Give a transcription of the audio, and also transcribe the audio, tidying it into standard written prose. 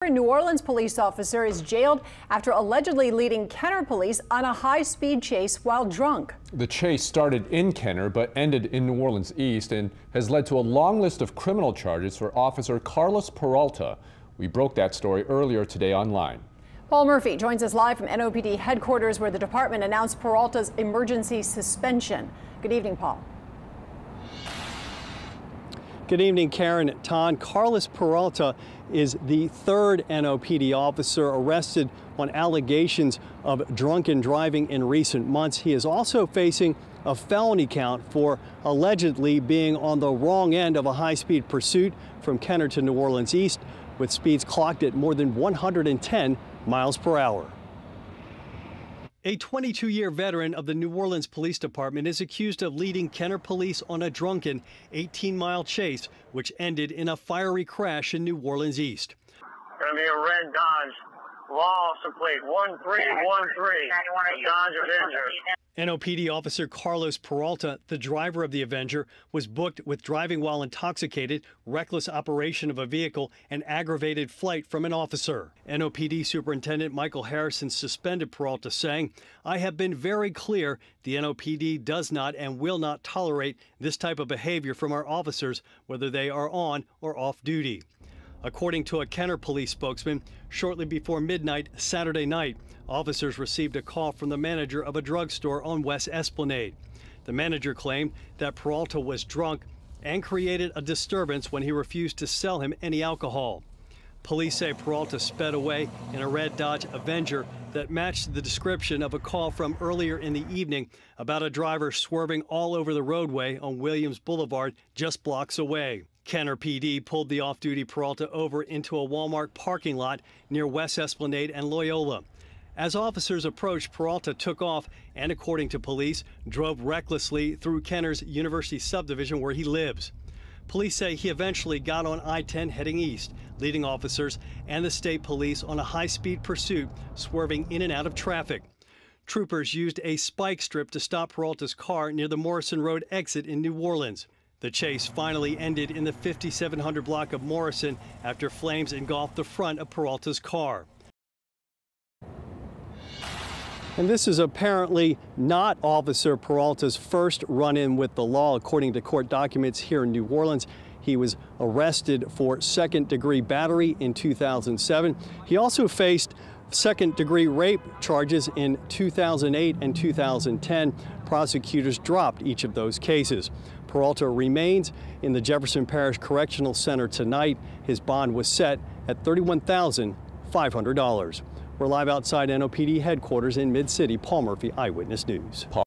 A New Orleans police officer is jailed after allegedly leading Kenner police on a high-speed chase while drunk. The chase started in Kenner but ended in New Orleans East and has led to a long list of criminal charges for Officer Carlos Peralta. We broke that story earlier today online. Paul Murphy joins us live from NOPD headquarters, where the department announced Peralta's emergency suspension. Good evening, Paul. Good evening, Karen. Ton. Carlos Peralta is the third NOPD officer arrested on allegations of drunken driving in recent months. He is also facing a felony count for allegedly being on the wrong end of a high-speed pursuit from Kenner to New Orleans East, with speeds clocked at more than 110 miles per hour. A 22-year veteran of the New Orleans Police Department is accused of leading Kenner police on a drunken 18-mile chase, which ended in a fiery crash in New Orleans East. Going to be a red Dodge, license plate 1313, Dodge Avenger. NOPD officer Carlos Peralta, the driver of the Avenger, was booked with driving while intoxicated, reckless operation of a vehicle, and aggravated flight from an officer. NOPD Superintendent Michael Harrison suspended Peralta, saying, "I have been very clear the NOPD does not and will not tolerate this type of behavior from our officers, whether they are on or off duty." According to a Kenner police spokesman, shortly before midnight Saturday night, officers received a call from the manager of a drugstore on West Esplanade. The manager claimed that Peralta was drunk and created a disturbance when he refused to sell him any alcohol. Police say Peralta sped away in a red Dodge Avenger that matched the description of a call from earlier in the evening about a driver swerving all over the roadway on Williams Boulevard just blocks away. Kenner PD pulled the off-duty Peralta over into a Walmart parking lot near West Esplanade and Loyola. As officers approached, Peralta took off and, according to police, drove recklessly through Kenner's University subdivision where he lives. Police say he eventually got on I-10 heading east, leading officers and the state police on a high-speed pursuit, swerving in and out of traffic. Troopers used a spike strip to stop Peralta's car near the Morrison Road exit in New Orleans. The chase finally ended in the 5700 block of Morrison after flames engulfed the front of Peralta's car. And this is apparently not Officer Peralta's first run-in with the law. According to court documents here in New Orleans, he was arrested for second-degree battery in 2007. He also faced second-degree rape charges in 2008 and 2010. Prosecutors dropped each of those cases. Peralta remains in the Jefferson Parish Correctional Center tonight. His bond was set at $31,500. We're live outside NOPD headquarters in Mid-City. Paul Murphy, Eyewitness News.